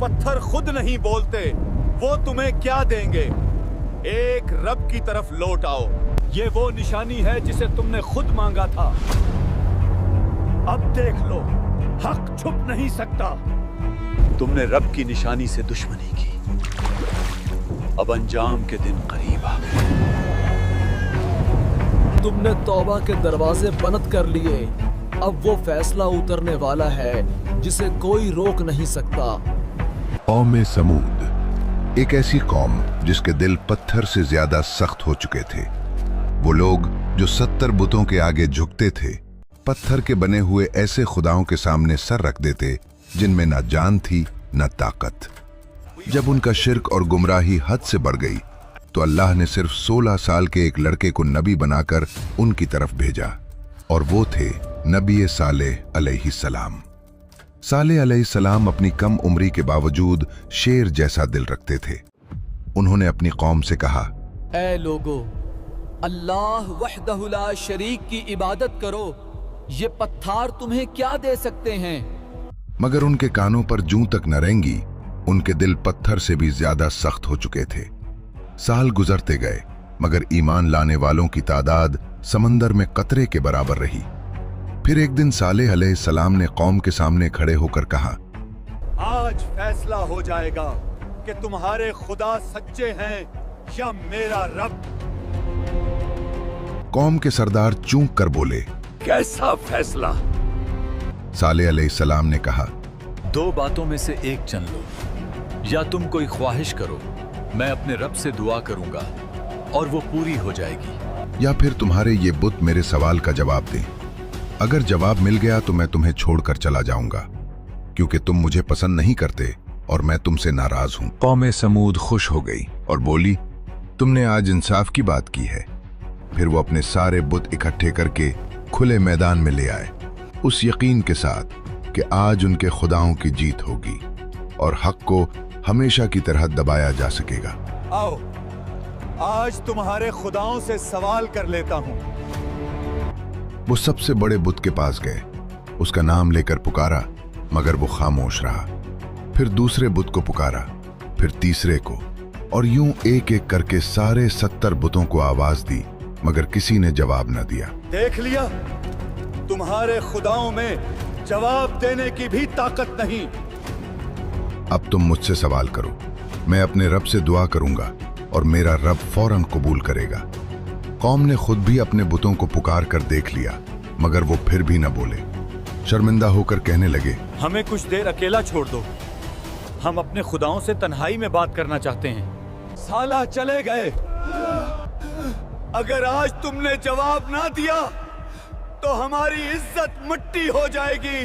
पत्थर खुद नहीं बोलते, वो तुम्हें क्या देंगे? एक रब की तरफ लौट आओ। ये वो निशानी है जिसे तुमने खुद मांगा था। अब देख लो, हक छुप नहीं सकता। तुमने रब की निशानी से दुश्मनी की, अब अंजाम के दिन करीब आ गए। तुमने तौबा के दरवाजे बंद कर लिए, अब वो फैसला उतरने वाला है जिसे कोई रोक नहीं सकता। कौम समूद, एक ऐसी कौम जिसके दिल पत्थर से ज्यादा सख्त हो चुके थे। वो लोग जो 70 बुतों के आगे झुकते थे, पत्थर के बने हुए ऐसे खुदाओं के सामने सर रख देते जिनमें न जान थी न ताकत। जब उनका शिर्क और गुमराही हद से बढ़ गई तो अल्लाह ने सिर्फ 16 साल के एक लड़के को नबी बनाकर उनकी तरफ भेजा, और वो थे नबी सालेह अलैहिस्सलाम। सालेह अलैहिस्सलाम अपनी कम उम्री के बावजूद शेर जैसा दिल रखते थे। उन्होंने अपनी कौम से कहा, ऐ लोगो, अल्लाह वहदहु ला शरीक की इबादत करो। ये पत्थर तुम्हें क्या दे सकते हैं? मगर उनके कानों पर जूं तक न रेंगी। उनके दिल पत्थर से भी ज्यादा सख्त हो चुके थे। साल गुजरते गए, मगर ईमान लाने वालों की तादाद समंदर में कतरे के बराबर रही। फिर एक दिन सालेह अलैहिस्सलाम ने कौम के सामने खड़े होकर कहा, आज फैसला हो जाएगा कि तुम्हारे खुदा सच्चे हैं या मेरा रब। कौम के सरदार चूक कर बोले, कैसा फैसला? सालेह अलैहिस्सलाम ने कहा, 2 बातों में से एक चुन लो। या तुम कोई ख्वाहिश करो, मैं अपने रब से दुआ करूंगा और वो पूरी हो जाएगी, या फिर तुम्हारे ये बुत मेरे सवाल का जवाब दें। अगर जवाब मिल गया तो मैं तुम्हें छोड़कर चला जाऊंगा, क्योंकि तुम मुझे पसंद नहीं करते और मैं तुमसे नाराज हूं। कौम समूद खुश हो गई और बोली, तुमने आज इंसाफ की बात की है। फिर वो अपने सारे बुत इकट्ठे करके खुले मैदान में ले आए, उस यकीन के साथ कि आज उनके खुदाओं की जीत होगी और हक को हमेशा की तरह दबाया जा सकेगा। आओ, आज तुम्हारे खुदाओं से सवाल कर लेता हूं। वो सबसे बड़े बुत के पास गए, उसका नाम लेकर पुकारा, मगर वो खामोश रहा। फिर दूसरे बुत को पुकारा, फिर तीसरे को, और यूं एक एक करके सारे 70 बुतों को आवाज दी, मगर किसी ने जवाब न दिया। देख लिया, तुम्हारे खुदाओं में जवाब देने की भी ताकत नहीं। अब तुम मुझसे सवाल करो, मैं अपने रब से दुआ करूंगा और मेरा रब फौरन कबूल करेगा। कौम ने खुद भी अपने बुतों को पुकार कर देख लिया, मगर वो फिर भी न बोले। शर्मिंदा होकर कहने लगे, हमें कुछ देर अकेला छोड़ दो, हम अपने खुदाओं से तन्हाई में बात करना चाहते हैं। साला चले गए। अगर आज तुमने जवाब ना दिया तो हमारी इज्जत मिट्टी हो जाएगी।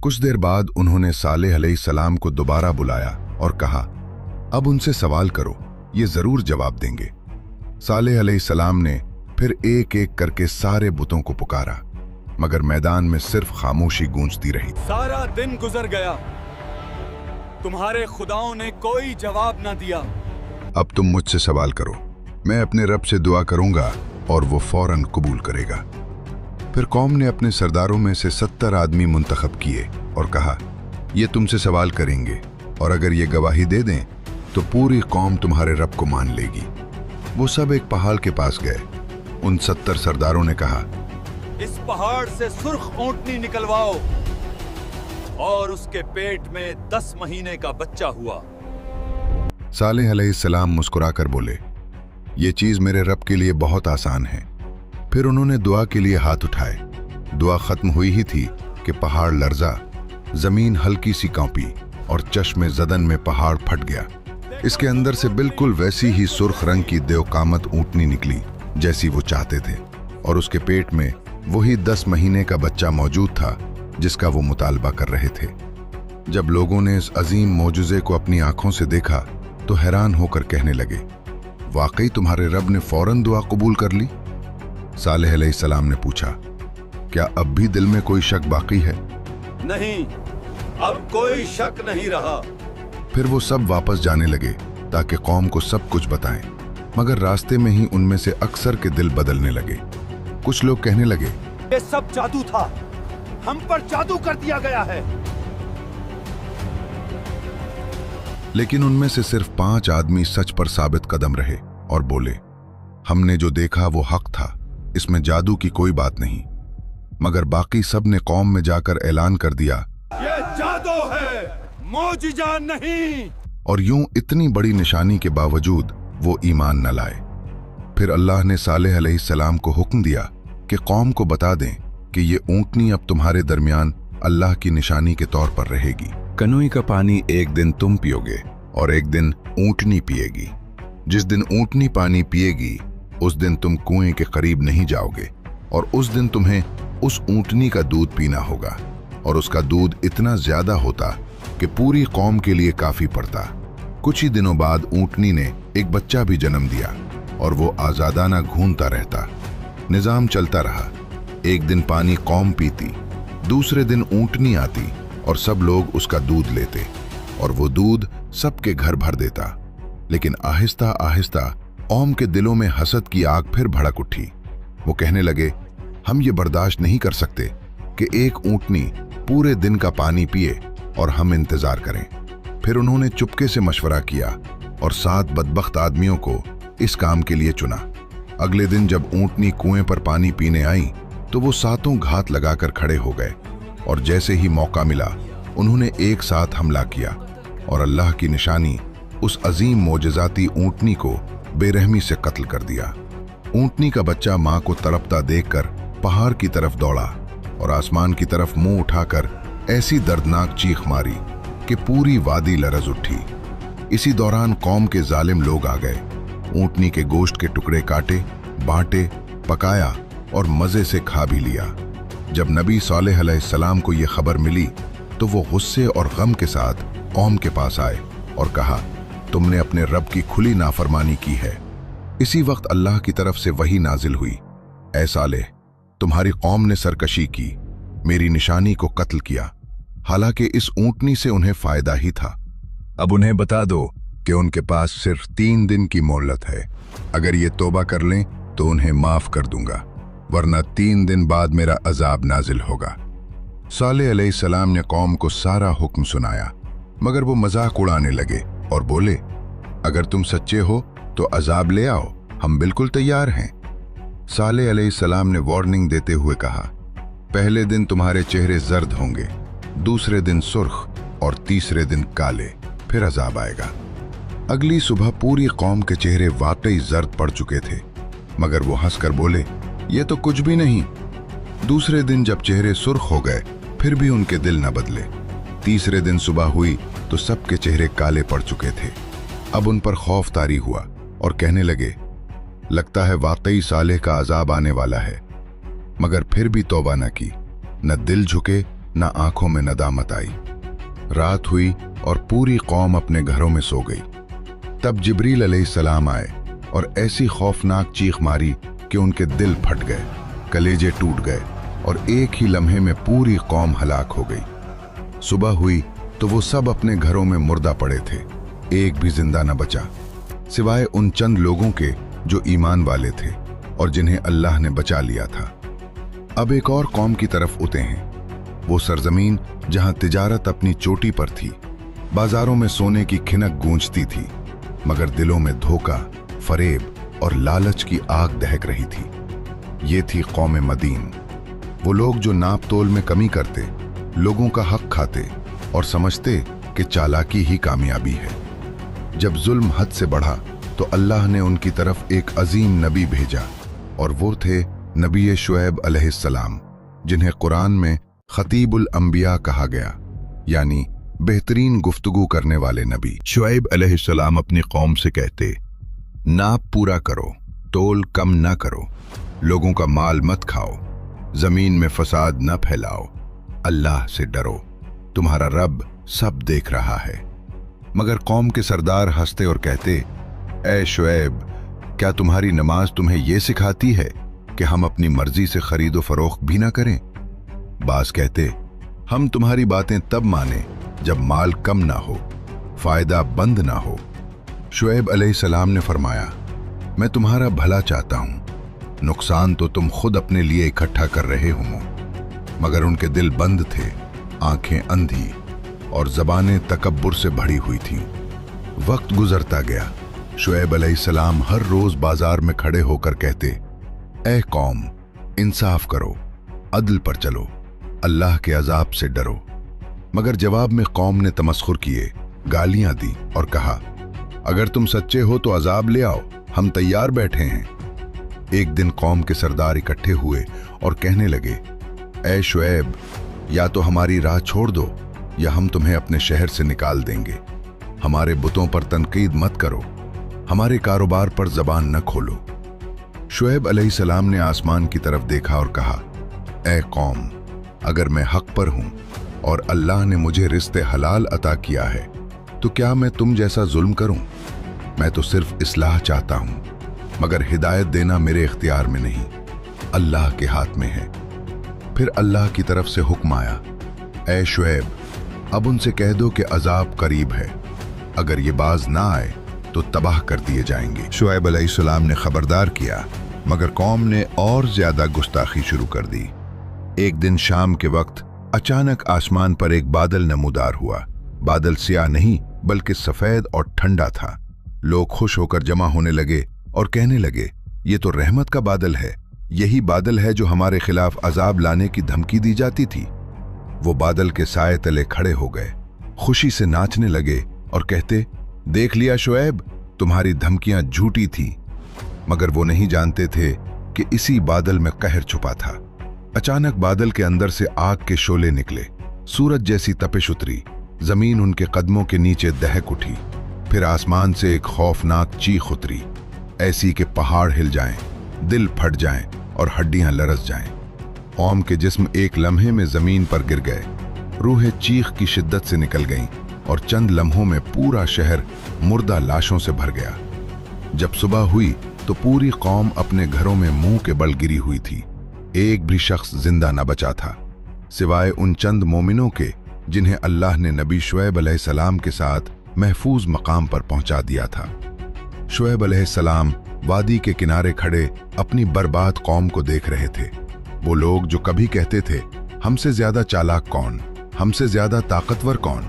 कुछ देर बाद उन्होंने सालेह अलैहिस्सलाम को दोबारा बुलाया और कहा, अब उनसे सवाल करो, ये जरूर जवाब देंगे। सालेह अलैहिस्सलाम ने फिर एक एक करके सारे बुतों को पुकारा, मगर मैदान में सिर्फ खामोशी गूंजती रही। सारा दिन गुजर गया, तुम्हारे खुदाओं ने कोई जवाब ना दिया। अब तुम मुझसे सवाल करो, मैं अपने रब से दुआ करूंगा और वो फौरन कबूल करेगा। फिर कौम ने अपने सरदारों में से 70 आदमी मुंतखब किए और कहा, ये तुमसे सवाल करेंगे और अगर ये गवाही दे दें तो पूरी कौम तुम्हारे रब को मान लेगी। वो सब एक पहाड़ के पास गए। उन 70 सरदारों ने कहा, इस पहाड़ से सुर्ख ऊंटनी निकलवाओ। और उसके पेट में 10 महीने का बच्चा हुआ। सालेह अलैहिस्सलाम मुस्कुराकर बोले, ये चीज मेरे रब के लिए बहुत आसान है। फिर उन्होंने दुआ के लिए हाथ उठाए। दुआ खत्म हुई ही थी कि पहाड़ लर्जा, जमीन हल्की सी कांपी और चश्मे जदन में पहाड़ फट गया। इसके अंदर से बिल्कुल वैसी ही सुर्ख रंग की देवकामत ऊंटनी निकली जैसी वो चाहते थे, और उसके पेट में वही 10 महीने का बच्चा मौजूद था जिसका वो मुतालबा कर रहे थे। जब लोगों ने इस अजीम मौजूजे को अपनी आंखों से देखा तो हैरान होकर कहने लगे, वाकई तुम्हारे रब ने फौरन दुआ कबूल कर ली? सालेह अलैहिस्सलाम ने पूछा, क्या अब भी दिल में कोई शक बाकी है? नहीं, अब कोई शक नहीं रहा। फिर वो सब वापस जाने लगे ताकि कौम को सब कुछ बताएं, मगर रास्ते में ही उनमें से अक्सर के दिल बदलने लगे। कुछ लोग कहने लगे, ये सब जादू था, हम पर जादू कर दिया गया है। लेकिन उनमें से सिर्फ 5 आदमी सच पर साबित कदम रहे और बोले, हमने जो देखा वो हक था, इसमें जादू की कोई बात नहीं। मगर बाकी सब ने कौम में जाकर ऐलान कर दिया, ये जादू है, मौजिजा नहीं। और यूं इतनी बड़ी निशानी के बावजूद वो ईमान न लाए। फिर अल्लाह ने सालेह अलैहिस्सलाम को हुक्म दिया कि कौम को बता दें कि ये ऊंटनी अब तुम्हारे दरमियान अल्लाह की निशानी के तौर पर रहेगी। कनोई का पानी एक दिन तुम पियोगे और एक दिन ऊंटनी पिएगी। जिस दिन ऊंटनी पानी पिएगी उस दिन तुम कुएं के करीब नहीं जाओगे और उस दिन तुम्हें उस ऊंटनी का दूध पीना होगा, और उसका दूध इतना ज्यादा होता कि पूरी कौम के लिए काफी पड़ता। कुछ ही दिनों बाद ऊंटनी ने एक बच्चा भी जन्म दिया और वो आजादाना घूमता रहता। निजाम चलता रहा। एक दिन पानी कौम पीती, दूसरे दिन ऊंटनी आती और सब लोग उसका दूध लेते और वो दूध सबके घर भर देता। लेकिन आहिस्ता आहिस्ता कौम के दिलों में हसद की आग फिर भड़क उठी। वो कहने लगे, हम ये बर्दाश्त नहीं कर सकते कि एक ऊंटनी पूरे दिन का पानी पिए और हम इंतजार करें। फिर उन्होंने चुपके से मशवरा किया और 7 बदबख्त आदमियों को इस काम के लिए चुना। अगले दिन जब ऊंटनी कुएं पर पानी पीने आई तो वो 7 घात लगाकर खड़े हो गए और जैसे ही मौका मिला उन्होंने एक साथ हमला किया और अल्लाह की निशानी उस अजीम मोजज़ाती ऊंटनी को बेरहमी से कत्ल कर दिया। ऊंटनी का बच्चा मां को तड़पता देखकर पहाड़ की तरफ दौड़ा और आसमान की तरफ मुंह उठाकर ऐसी दर्दनाक चीख मारी कि पूरी वादी लरज उठी। इसी दौरान कौम के जालिम लोग आ गए। ऊंटनी के गोश्त के टुकड़े काटे, बांटे, पकाया और मजे से खा भी लिया। जब नबी सालेह अलैहिस्सलाम को यह खबर मिली तो वो गुस्से और गम के साथ कौम के पास आए और कहा, तुमने अपने रब की खुली नाफरमानी की है। इसी वक्त अल्लाह की तरफ से वही नाजिल हुई, ऐ सालेह, तुम्हारी कौम ने सरकशी की, मेरी निशानी को कत्ल किया, हालांकि इस ऊंटनी से उन्हें फायदा ही था। अब उन्हें बता दो कि उनके पास सिर्फ 3 दिन की मोहलत है। अगर ये तौबा कर लें तो उन्हें माफ कर दूंगा, वरना 3 दिन बाद मेरा अजाब नाजिल होगा। सालेह अलैहिस्सलाम ने कौम को सारा हुक्म सुनाया, मगर वो मजाक उड़ाने लगे और बोले, अगर तुम सच्चे हो तो अजाब ले आओ, हम बिल्कुल तैयार हैं। सालेह अलैहिस्सलाम ने वार्निंग देते हुए कहा, पहले दिन तुम्हारे चेहरे जर्द होंगे, दूसरे दिन सुर्ख और तीसरे दिन काले, फिर अजाब आएगा। अगली सुबह पूरी कौम के चेहरे वाकई जर्द पड़ चुके थे, मगर वो हंसकर बोले, ये तो कुछ भी नहीं। दूसरे दिन जब चेहरे सुर्ख हो गए फिर भी उनके दिल न बदले। तीसरे दिन सुबह हुई तो सबके चेहरे काले पड़ चुके थे। अब उन पर खौफ तारी हुआ और कहने लगे, लगता है वाकई सालेह का अजाब आने वाला है। मगर फिर भी तौबा न की, न दिल झुके, न आंखों में नदामत आई। रात हुई और पूरी कौम अपने घरों में सो गई। तब जिब्रील अलैहिस्सलाम आए और ऐसी खौफनाक चीख मारी कि उनके दिल फट गए, कलेजे टूट गए और एक ही लम्हे में पूरी कौम हलाक हो गई। सुबह हुई तो वो सब अपने घरों में मुर्दा पड़े थे, एक भी जिंदा न बचा, सिवाय उन चंद लोगों के जो ईमान वाले थे और जिन्हें अल्लाह ने बचा लिया था। अब एक और कौम की तरफ उते हैं, वो सरजमीन जहां तिजारत अपनी चोटी पर थी, बाजारों में सोने की खिनक गूंजती थी, मगर दिलों में धोखा, फरेब और लालच की आग दहक रही थी। ये थी कौम मदीन, वो लोग जो नाप तोल में कमी करते, लोगों का हक खाते और समझते कि चालाकी ही कामयाबी है। जब जुल्म हद से बढ़ा तो अल्लाह ने उनकी तरफ एक अजीम नबी भेजा और वो थे नबी शुएब अलैहिस्सलाम, जिन्हें कुरान में खतीबुल अंबिया कहा गया, यानी बेहतरीन गुफ्तगू करने वाले नबी। शुएब अलैहिस्सलाम अपनी कौम से कहते, नाप पूरा करो, तोल कम न करो, लोगों का माल मत खाओ, जमीन में फसाद न फैलाओ, अल्लाह से डरो, तुम्हारा रब सब देख रहा है। मगर कौम के सरदार हंसते और कहते, ऐ शुएब, क्या तुम्हारी नमाज तुम्हें यह सिखाती है कि हम अपनी मर्जी से खरीदो फरोख्त भी ना करें? बास कहते, हम तुम्हारी बातें तब माने जब माल कम ना हो, फायदा बंद ना हो। शुएब अलैहिस्सलाम ने फरमाया, मैं तुम्हारा भला चाहता हूं, नुकसान तो तुम खुद अपने लिए इकट्ठा कर रहे हो। मगर उनके दिल बंद थे, आंखें अंधी और जबानें तकब्बुर से भरी हुई थीं। वक्त गुजरता गया। शुएब अलैहिस्सलाम हर रोज बाजार में खड़े होकर कहते, ऐ कौम, इंसाफ करो, अदल पर चलो, अल्लाह के अजाब से डरो। मगर जवाब में कौम ने तमस्खुर किए, गालियां दी और कहा, अगर तुम सच्चे हो तो अजाब ले आओ, हम तैयार बैठे हैं। एक दिन कौम के सरदार इकट्ठे हुए और कहने लगे, ऐ शुएब, या तो हमारी राह छोड़ दो या हम तुम्हें अपने शहर से निकाल देंगे। हमारे बुतों पर तनकीद मत करो, हमारे कारोबार पर जबान न खोलो। शुएब अलैहिस्सलाम ने आसमान की तरफ देखा और कहा, ऐ कौम, अगर मैं हक पर हूं और अल्लाह ने मुझे रिश्ते हलाल अता किया है तो क्या मैं तुम जैसा जुल्म करूं? मैं तो सिर्फ इस्लाह चाहता हूं, मगर हिदायत देना मेरे इख्तियार में नहीं, अल्लाह के हाथ में है। फिर अल्लाह की तरफ से हुक्म आया, ऐ शुएब, अब उनसे कह दो कि अजाब करीब है, अगर ये बाज ना आए तो तबाह कर दिए जाएंगे। शुएब अलैहिस्सलाम ने खबरदार किया, मगर कौम ने और ज्यादा गुस्ताखी शुरू कर दी। एक दिन शाम के वक्त अचानक आसमान पर एक बादल नमूदार हुआ। बादल स्याह नहीं बल्कि सफेद और ठंडा था। लोग खुश होकर जमा होने लगे और कहने लगे, ये तो रहमत का बादल है, यही बादल है जो हमारे खिलाफ अजाब लाने की धमकी दी जाती थी। वो बादल के साए तले खड़े हो गए, खुशी से नाचने लगे और कहते, देख लिया शुएब, तुम्हारी धमकियां झूठी थी। मगर वो नहीं जानते थे कि इसी बादल में कहर छुपा था। अचानक बादल के अंदर से आग के शोले निकले, सूरज जैसी तपिश उतरी, जमीन उनके कदमों के नीचे दहक उठी। फिर आसमान से एक खौफनाक चीख उतरी, ऐसी कि पहाड़ हिल जाएं, दिल फट जाएं और हड्डियां लरस जाएं। कौम के जिस्म एक लम्हे में जमीन पर गिर गए, रूहें चीख की शिद्दत से निकल गईं और चंद लम्हों में पूरा शहर मुर्दा लाशों से भर गया। जब सुबह हुई तो पूरी कौम अपने घरों में मुंह के बल गिरी हुई थी। एक भी शख्स जिंदा न बचा था, सिवाय उन चंद मोमिनों के जिन्हें अल्लाह ने नबी शुएब अलैहिस्सलाम के साथ महफूज मकाम पर पहुंचा दिया था। शुएब अलैहिस्सलाम वादी के किनारे खड़े अपनी बर्बाद कौम को देख रहे थे। वो लोग जो कभी कहते थे, हमसे ज्यादा चालाक कौन, हमसे ज्यादा ताकतवर कौन,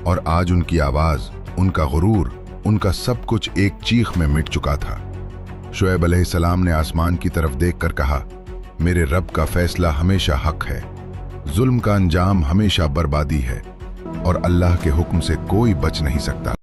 और आज उनकी आवाज, उनका गुरूर, उनका सब कुछ एक चीख में मिट चुका था। शुएब अलैहिस्सलाम ने आसमान की तरफ देखकर कहा, मेरे रब का फैसला हमेशा हक है, जुल्म का अंजाम हमेशा बर्बादी है और अल्लाह के हुक्म से कोई बच नहीं सकता।